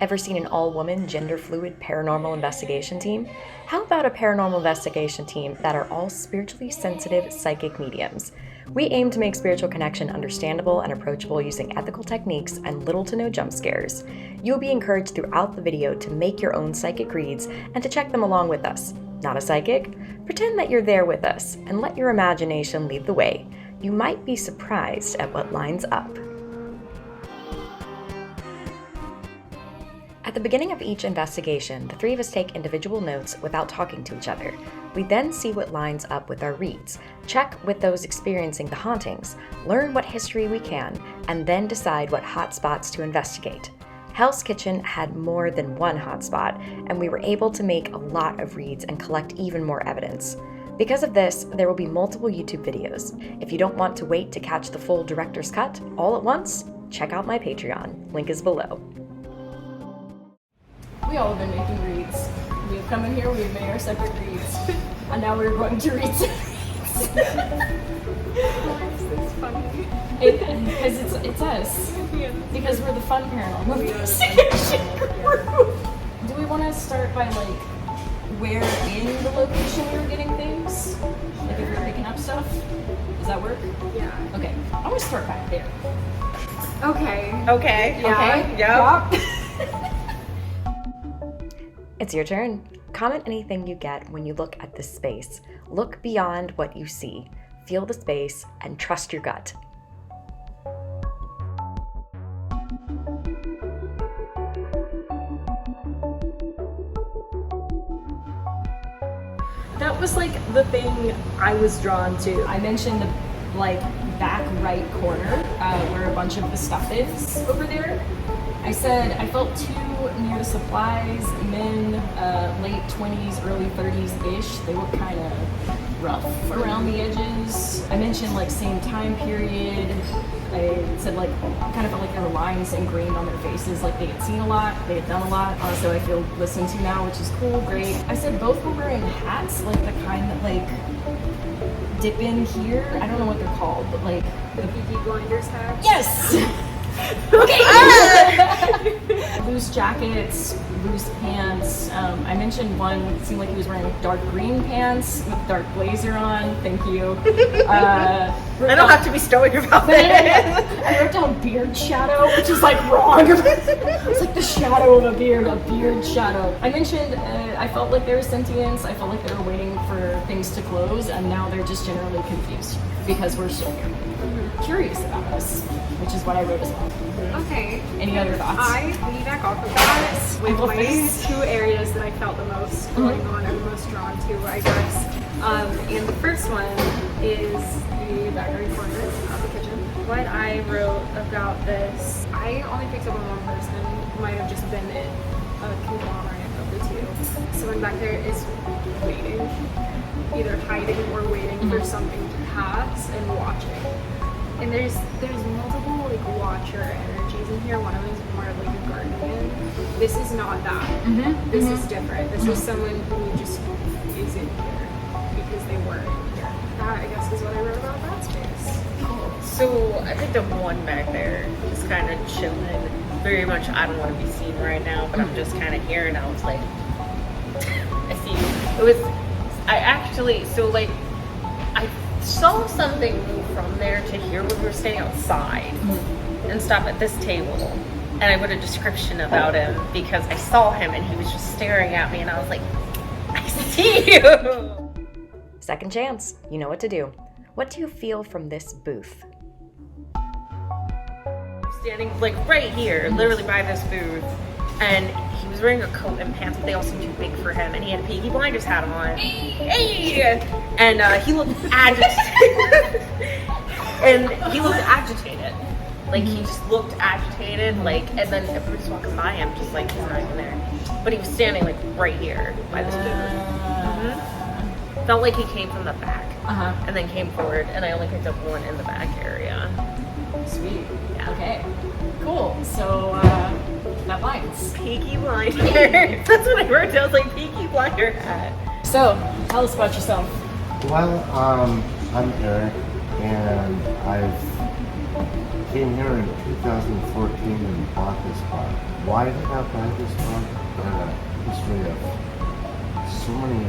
Ever seen an all-woman, gender-fluid paranormal investigation team? How about a paranormal investigation team that are all spiritually sensitive psychic mediums? We aim to make spiritual connection understandable and approachable using ethical techniques and little to no jump scares. You'll be encouraged throughout the video to make your own psychic reads and to check them along with us. Not a psychic? Pretend that you're there with us and let your imagination lead the way. You might be surprised at what lines up. At the beginning of each investigation, the three of us take individual notes without talking to each other. We then see what lines up with our reads, check with those experiencing the hauntings, learn what history we can, and then decide what hot spots to investigate. Hell's Kitchen had more than one hotspot, and we were able to make a lot of reads and collect even more evidence. Because of this, there will be multiple YouTube videos. If you don't want to wait to catch the full director's cut all at once, check out my Patreon. Link is below. We all have been making reads. We have come in here, we have made our separate reads, and now we're going to read some reads. It's funny. Because it's us. Yeah. Because we're the fun paranormal investigation group. Do we want to start by like where in the location we were getting things? Like if we were picking up stuff? Does that work? Yeah. Okay. I want to start back there. Okay. Okay. Yeah. Okay. Yep. It's your turn. Comment anything you get when you look at this space. Look beyond what you see. Feel the space and trust your gut. That was like the thing I was drawn to. I mentioned the like back right corner where a bunch of the stuff is over there. I said I felt too near the supplies, men, late 20s, early 30s-ish. They look kind of rough around the edges. I mentioned like same time period. I said like kind of felt like there were lines ingrained on their faces, like they had seen a lot, they had done a lot. So I feel listened to now, which is cool, great. I said both were wearing hats, like the kind that like dip in here. I don't know what they're called, but like The Peaky Blinders hat. yes. Okay. Loose jackets, loose pants. I mentioned one, it seemed like he was wearing dark green pants with dark blazer on. Thank you. I don't have to be stoic about it. I wrote down beard shadow, which is like wrong. It's like the shadow of a beard shadow. I mentioned I felt like there was sentience. I felt like they were waiting for things to close, and now they're just generally confused because we're so curious about us, which is what I wrote as well. Okay. Any other thoughts? I piggyback off of that with my two areas that I felt the most going on or the most drawn to, I guess. And the first one is the back right corner of the kitchen. What I wrote about this, I only picked up on one person. Might have just been a conglomerate of the two. Someone back there is waiting, either hiding or waiting for something to pass and watching. And there's multiple like watcher energies in here. One of them is more like a guardian. This is not that. This is different. This is someone who just is in here because they were in here. That I guess is what I wrote about that space. Cool. So I picked up one back there, just kind of chilling. Very much, I don't want to be seen right now, but I'm just kind of here, and I was like, I see you. It was, I actually, so like, I saw something move from there to here when we were standing outside and stop at this table. And I wrote a description about him because I saw him and he was just staring at me, and I was like, I see you. Second chance. You know what to do. What do you feel from this booth? Standing like right here, literally by this booth, and he was wearing a coat and pants, but they all seemed too big for him, and he had a Peaky Blinders hat on. Hey! And he looked agitated. Like he just looked agitated, like, and then everybody's walking by him, just like he's not even there. But he was standing like right here by this booth. Felt like he came from the back, and then came forward, and I only picked up one in the back area. Sweet. Yeah. Okay. Cool. So that lines. Peaky Blinders. That's what I wrote down. I was like, Peaky Blinder hat. So tell us about yourself. Well, I'm Eric, and I've came here in 2014 and bought this spot. Why did I buy this spot? I had a history of so many,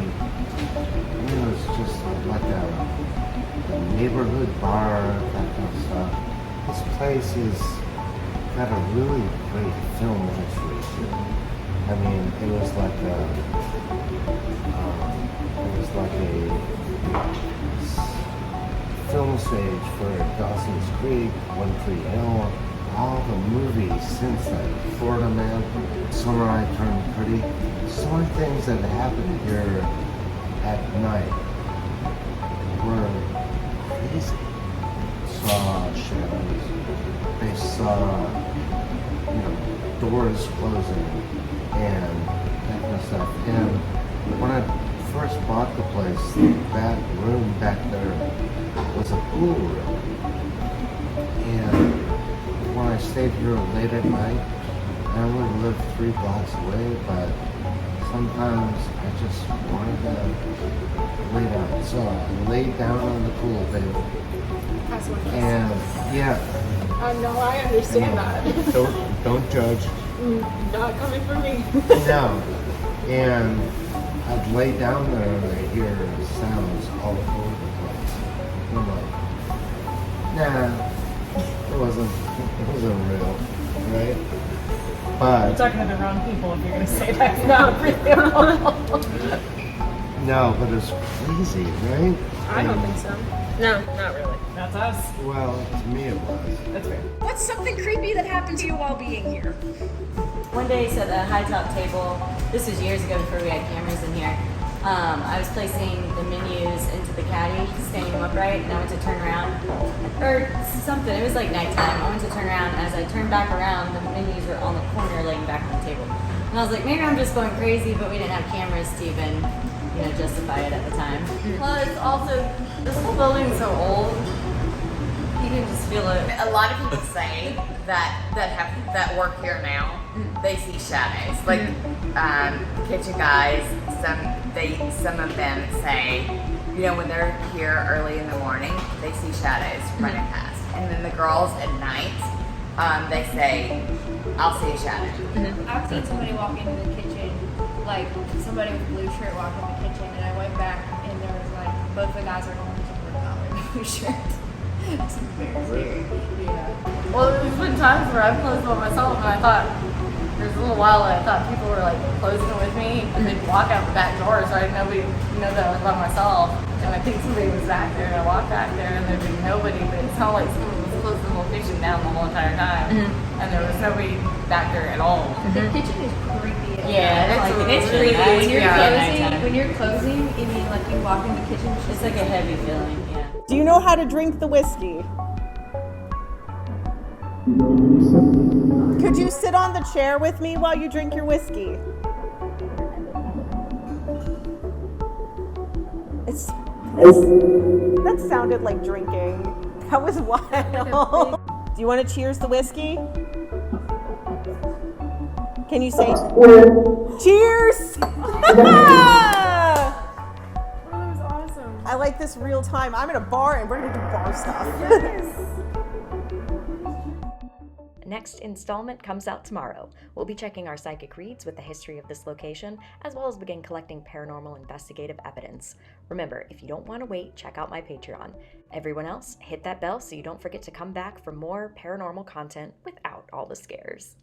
it's just like a neighborhood bar, that kind of stuff. This place has got a really great film history too. I mean, it was like a film stage for Dawson's Creek, One Tree Hill, all the movies since then. Florida Man, Summer I Turned Pretty. So many things that happened here at night were crazy. Saw shadows. They saw, doors closing and that kind of stuff. And when I first bought the place, that room back there was a pool room. And when I stayed here late at night, I only lived 3 blocks away, but sometimes I just wanted to lay down. So I laid down on the pool table. That's what it is. And yeah. No, I understand that. Don't judge. Not coming for me. No. And I'd lay down there and I'd hear sounds all over the place. And I'm like, nah, it wasn't real, right? But You're talking to the wrong people if you're going to say that's not real. no, but it's crazy, right? I don't think so. No, not really. That's us. Well, to me it was. That's fair. What's something creepy that happened to you while being here? One day, so the high top table, this was years ago before we had cameras in here. I was placing the menus into the caddy, standing them upright, and I went to turn around, or something, it was like nighttime. I went to turn around, and as I turned back around, the menus were on the corner laying back on the table. And I was like, maybe I'm just going crazy, but we didn't have cameras to even, justify it at the time. Plus, also, this whole building's so old. You can just feel it. A lot of people say that work here now, they see shadows. Like kitchen guys, some of them say, when they're here early in the morning, they see shadows running past. And then the girls at night, they say, I'll see a shadow. I've seen somebody walk into the kitchen, like somebody with a blue shirt walk in the kitchen, and I went back and there was like both the guys were going to work out in a blue shirt. It's very scary. Yeah. Well, there's been times where I've closed by myself and I thought, there's a little while that I thought people were like closing it with me and they'd walk out the back door so I didn't know that I was by myself. And I think somebody was back there and I walked back there and there'd be nobody, but it sounded like someone was closing the location down the whole entire time. And there was nobody back there at all. The kitchen is creepy. Yeah, it's creepy. nice. When you're closing, you mean like you walk in the kitchen, It's like a heavy feeling, yeah. Do you know how to drink the whiskey? Could you sit on the chair with me while you drink your whiskey? That sounded like drinking. That was wild. Do you want to cheers the whiskey? Can you say cheers? I like this real time. I'm in a bar and we're gonna do bar stuff. Next installment comes out tomorrow. We'll be checking our psychic reads with the history of this location, as well as begin collecting paranormal investigative evidence. Remember, if you don't want to wait, check out my Patreon. Everyone else, hit that bell so you don't forget to come back for more paranormal content without all the scares.